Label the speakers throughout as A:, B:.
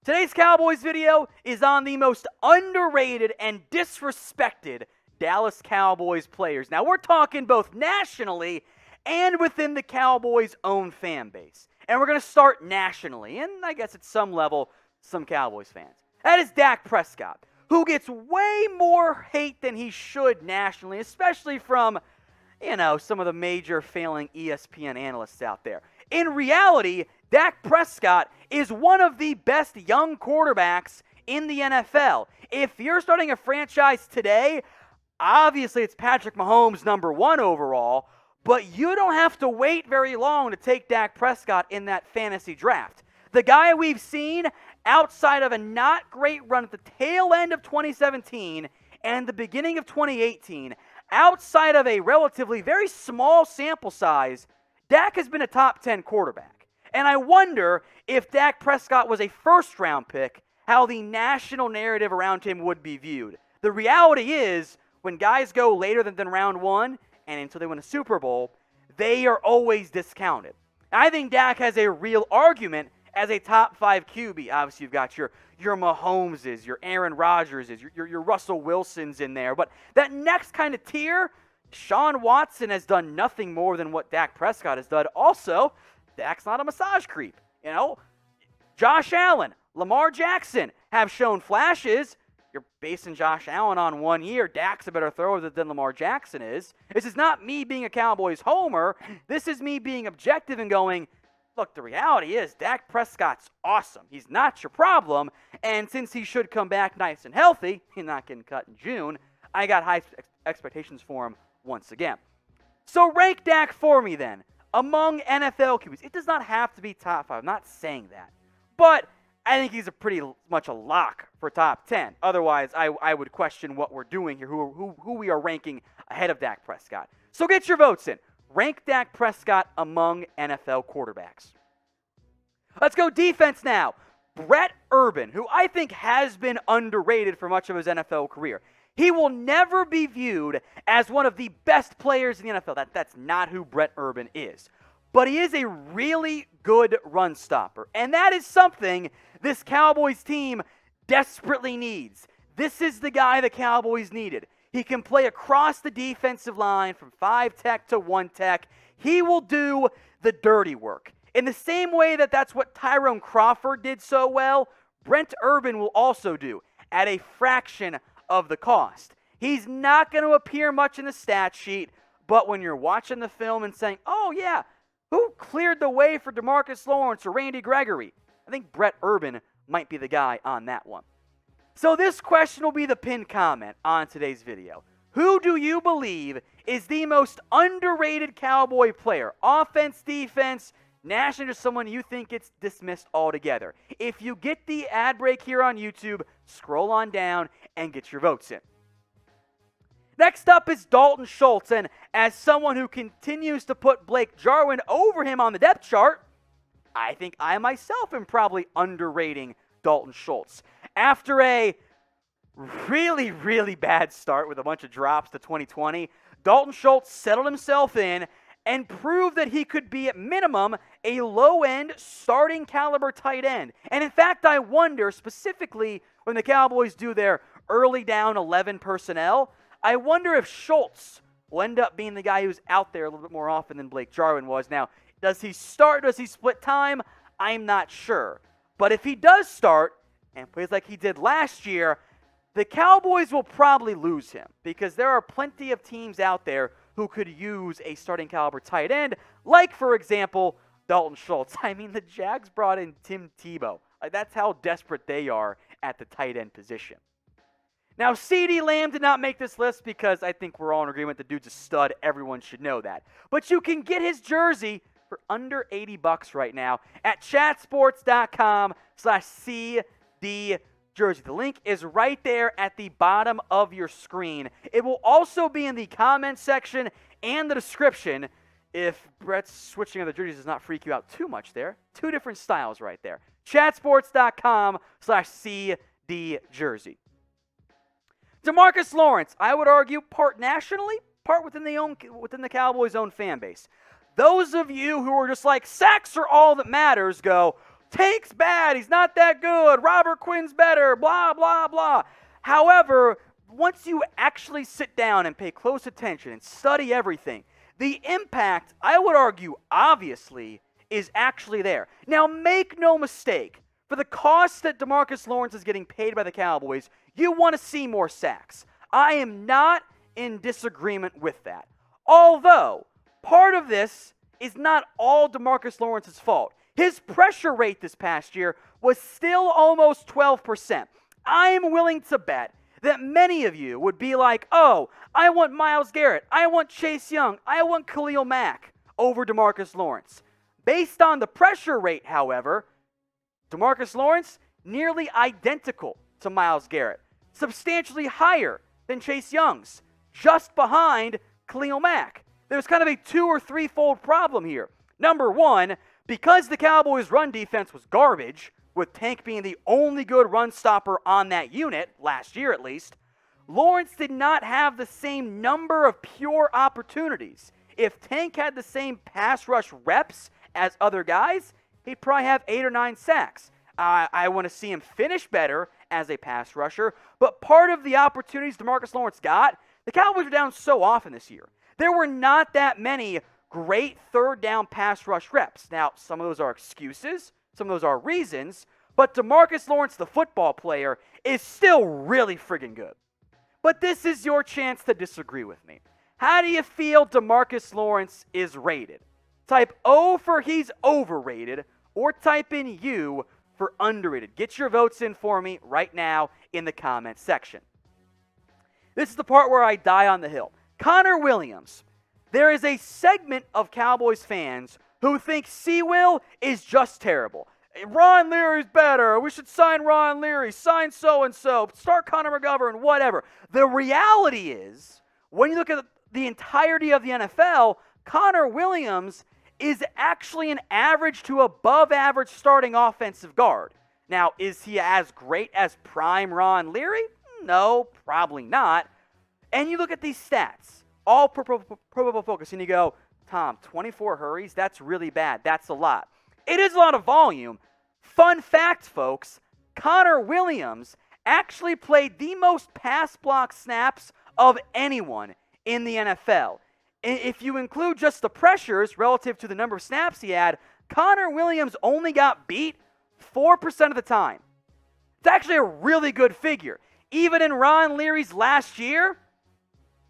A: Today's Cowboys video is on the most underrated and disrespected Dallas Cowboys players. Now, we're talking both nationally and within the Cowboys' own fan base. And we're going to start nationally, and I guess at some level, some Cowboys fans. That is Dak Prescott, who gets way more hate than he should nationally, especially from, some of the major failing ESPN analysts out there. In reality, Dak Prescott is one of the best young quarterbacks in the NFL. If you're starting a franchise today, obviously it's Patrick Mahomes number one overall, but you don't have to wait very long to take Dak Prescott in that fantasy draft. The guy we've seen outside of a not great run at the tail end of 2017 and the beginning of 2018, outside of a relatively very small sample size, Dak has been a top 10 quarterback. And I wonder if Dak Prescott was a first-round pick, how the national narrative around him would be viewed. The reality is, when guys go later than round one and until they win a Super Bowl, they are always discounted. I think Dak has a real argument as a top 5 QB. Obviously, you've got your Mahomeses, your Aaron Rodgerses, your Russell Wilsons in there. But that next kind of tier, Sean Watson has done nothing more than what Dak Prescott has done. Also, Dak's not a massage creep. Josh Allen, Lamar Jackson have shown flashes. You're basing Josh Allen on 1 year. Dak's a better thrower than Lamar Jackson is. This is not me being a Cowboys homer. This is me being objective and going, look, the reality is Dak Prescott's awesome. He's not your problem. And since he should come back nice and healthy, he's not getting cut in June, I got high expectations for him once again. So rank Dak for me then among NFL QBs. It does not have to be top 5. I'm not saying that. But I think he's pretty much a lock for top 10. Otherwise, I would question what we're doing here, who we are ranking ahead of Dak Prescott. So get your votes in. Rank Dak Prescott among NFL quarterbacks. Let's go defense now. Brent Urban, who I think has been underrated for much of his NFL career. He will never be viewed as one of the best players in the NFL. That's not who Brent Urban is. But he is a really good run stopper. And that is something this Cowboys team desperately needs. This is the guy the Cowboys needed. He can play across the defensive line from 5-tech to 1-tech. He will do the dirty work. In the same way that's what Tyrone Crawford did so well, Brent Urban will also do at a fraction of the cost. He's not going to appear much in the stat sheet, but when you're watching the film and saying, oh yeah, who cleared the way for DeMarcus Lawrence or Randy Gregory? I think Brent Urban might be the guy on that one. So this question will be the pinned comment on today's video. Who do you believe is the most underrated Cowboy player? Offense, defense, national, or someone you think gets dismissed altogether? If you get the ad break here on YouTube, scroll on down and get your votes in. Next up is Dalton Schultz, and as someone who continues to put Blake Jarwin over him on the depth chart, I think I myself am probably underrating Dalton Schultz. After a really, really bad start with a bunch of drops to 2020, Dalton Schultz settled himself in and proved that he could be at minimum a low-end starting caliber tight end. And in fact, I wonder specifically when the Cowboys do their early down 11 personnel, I wonder if Schultz will end up being the guy who's out there a little bit more often than Blake Jarwin was. Now, does he start? Does he split time? I'm not sure. But if he does start and plays like he did last year, the Cowboys will probably lose him because there are plenty of teams out there who could use a starting caliber tight end, like, for example, Dalton Schultz. I mean, the Jags brought in Tim Tebow. That's how desperate they are at the tight end position. Now, CeeDee Lamb did not make this list because I think we're all in agreement the dude's a stud. Everyone should know that. But you can get his jersey for under $80 right now at chatsports.com/CD jersey. The link is right there at the bottom of your screen. It will also be in the comments section and the description if Brett's switching of the jerseys does not freak you out too much there. 2 different styles right there. chatsports.com/CD jersey. DeMarcus Lawrence, I would argue, part nationally, part within the Cowboys' own fan base. Those of you who are just like, sacks are all that matters, go, Tank's bad. He's not that good. Robert Quinn's better. Blah, blah, blah. However, once you actually sit down and pay close attention and study everything, the impact, I would argue, obviously, is actually there. Now, make no mistake. For the cost that DeMarcus Lawrence is getting paid by the Cowboys, you want to see more sacks. I am not in disagreement with that. Although, part of this is not all DeMarcus Lawrence's fault. His pressure rate this past year was still almost 12%. I am willing to bet that many of you would be like, oh, I want Myles Garrett, I want Chase Young, I want Khalil Mack over DeMarcus Lawrence. Based on the pressure rate, however, DeMarcus Lawrence, nearly identical to Myles Garrett, substantially higher than Chase Young's, just behind Khalil Mack. There's kind of a 2 or 3-fold problem here. Number one, because the Cowboys' run defense was garbage, with Tank being the only good run stopper on that unit, last year at least, Lawrence did not have the same number of pure opportunities. If Tank had the same pass rush reps as other guys, he'd probably have 8 or 9 sacks. I want to see him finish better as a pass rusher, but part of the opportunities DeMarcus Lawrence got, the Cowboys were down so often this year. There were not that many great third down pass rush reps. Now, some of those are excuses, some of those are reasons, but DeMarcus Lawrence, the football player, is still really friggin' good. But this is your chance to disagree with me. How do you feel DeMarcus Lawrence is rated? Type O for he's overrated, or type in U for underrated. Get your votes in for me right now in the comments section. This is the part where I die on the hill. Connor Williams. There is a segment of Cowboys fans who think Sewell is just terrible. Ron Leary's better. We should sign Ron Leary. Sign so-and-so. Start Connor McGovern, whatever. The reality is, when you look at the entirety of the NFL, Connor Williams is actually an average to above average starting offensive guard. Now, is he as great as prime Ron Leary? No, probably not. And you look at these stats, all Pro Football Focus, and you go, Tom, 24 hurries? That's really bad. That's a lot. It is a lot of volume. Fun fact, folks, Connor Williams actually played the most pass block snaps of anyone in the NFL. If you include just the pressures relative to the number of snaps he had, Connor Williams only got beat 4% of the time. It's actually a really good figure. Even in Ron Leary's last year,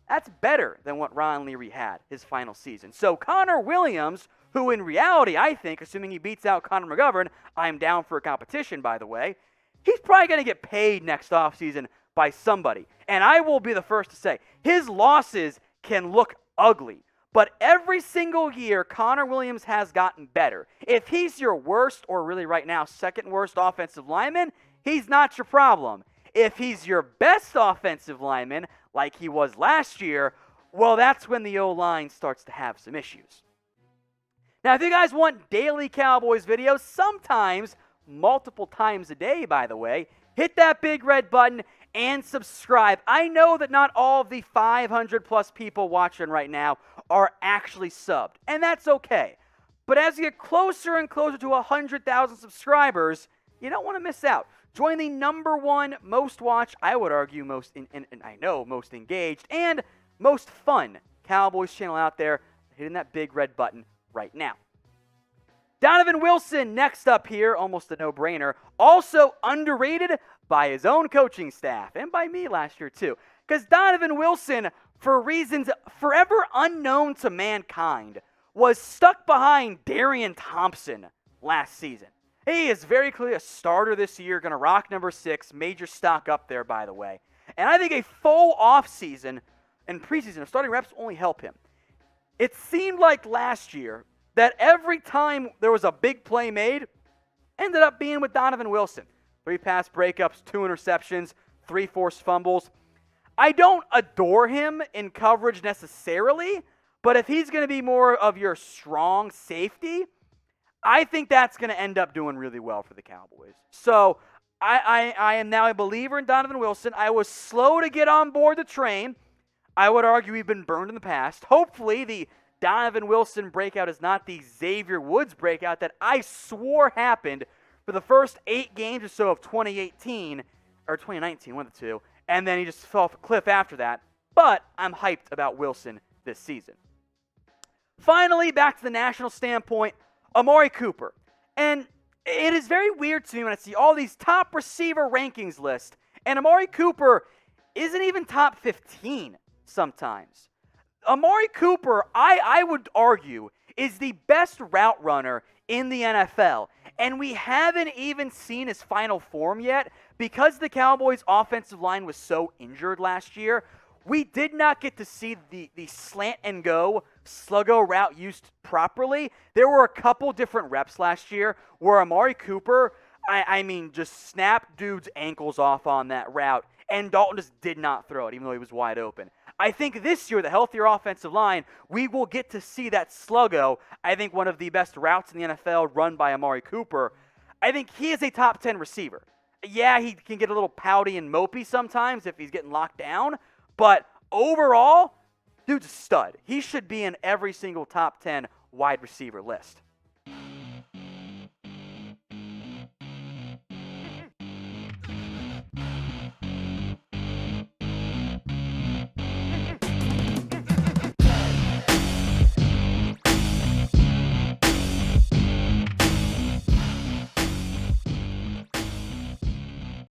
A: that's better than what Ron Leary had his final season. So Connor Williams, who in reality, I think, assuming he beats out Connor McGovern, I'm down for a competition, by the way, he's probably going to get paid next offseason by somebody. And I will be the first to say, his losses can look ugly. But every single year, Connor Williams has gotten better. If he's your worst, or really right now, second worst offensive lineman, he's not your problem. If he's your best offensive lineman, like he was last year, well, that's when the O-line starts to have some issues. Now, if you guys want daily Cowboys videos, sometimes multiple times a day, by the way, hit that big red button and subscribe. I know that not all of the 500 plus people watching right now are actually subbed, and that's okay. But as you get closer and closer to 100,000 subscribers, you don't want to miss out. Join the #1 most watched, I would argue most, and I know most engaged, and most fun Cowboys channel out there, hitting that big red button right now. Donovan Wilson, next up here, almost a no-brainer, also underrated by his own coaching staff, and by me last year too. Because Donovan Wilson, for reasons forever unknown to mankind, was stuck behind Darian Thompson last season. He is very clearly a starter this year, going to rock number 6, major stock up there, by the way. And I think a full offseason and preseason of starting reps only help him. It seemed like last year that every time there was a big play made, ended up being with Donovan Wilson. 3 pass breakups, 2 interceptions, 3 forced fumbles. I don't adore him in coverage necessarily, but if he's going to be more of your strong safety, I think that's going to end up doing really well for the Cowboys. So I am now a believer in Donovan Wilson. I was slow to get on board the train. I would argue we've been burned in the past. Hopefully the Donovan Wilson breakout is not the Xavier Woods breakout that I swore happened for the first 8 games or so of 2018, or 2019, one of the two, and then he just fell off a cliff after that. But I'm hyped about Wilson this season. Finally, back to the national standpoint, Amari Cooper. And it is very weird to me when I see all these top receiver rankings lists, and Amari Cooper isn't even top 15 sometimes. Amari Cooper, I would argue, is the best route runner in the NFL. And we haven't even seen his final form yet because the Cowboys' offensive line was so injured last year. We did not get to see the slant and go sluggo route used properly. There were a couple different reps last year where Amari Cooper, just snapped dude's ankles off on that route, and Dalton just did not throw it, even though he was wide open. I think this year, the healthier offensive line, we will get to see that sluggo. I think one of the best routes in the NFL run by Amari Cooper. I think he is a top 10 receiver. Yeah, he can get a little pouty and mopey sometimes if he's getting locked down, but overall, dude's a stud. He should be in every single top 10 wide receiver list.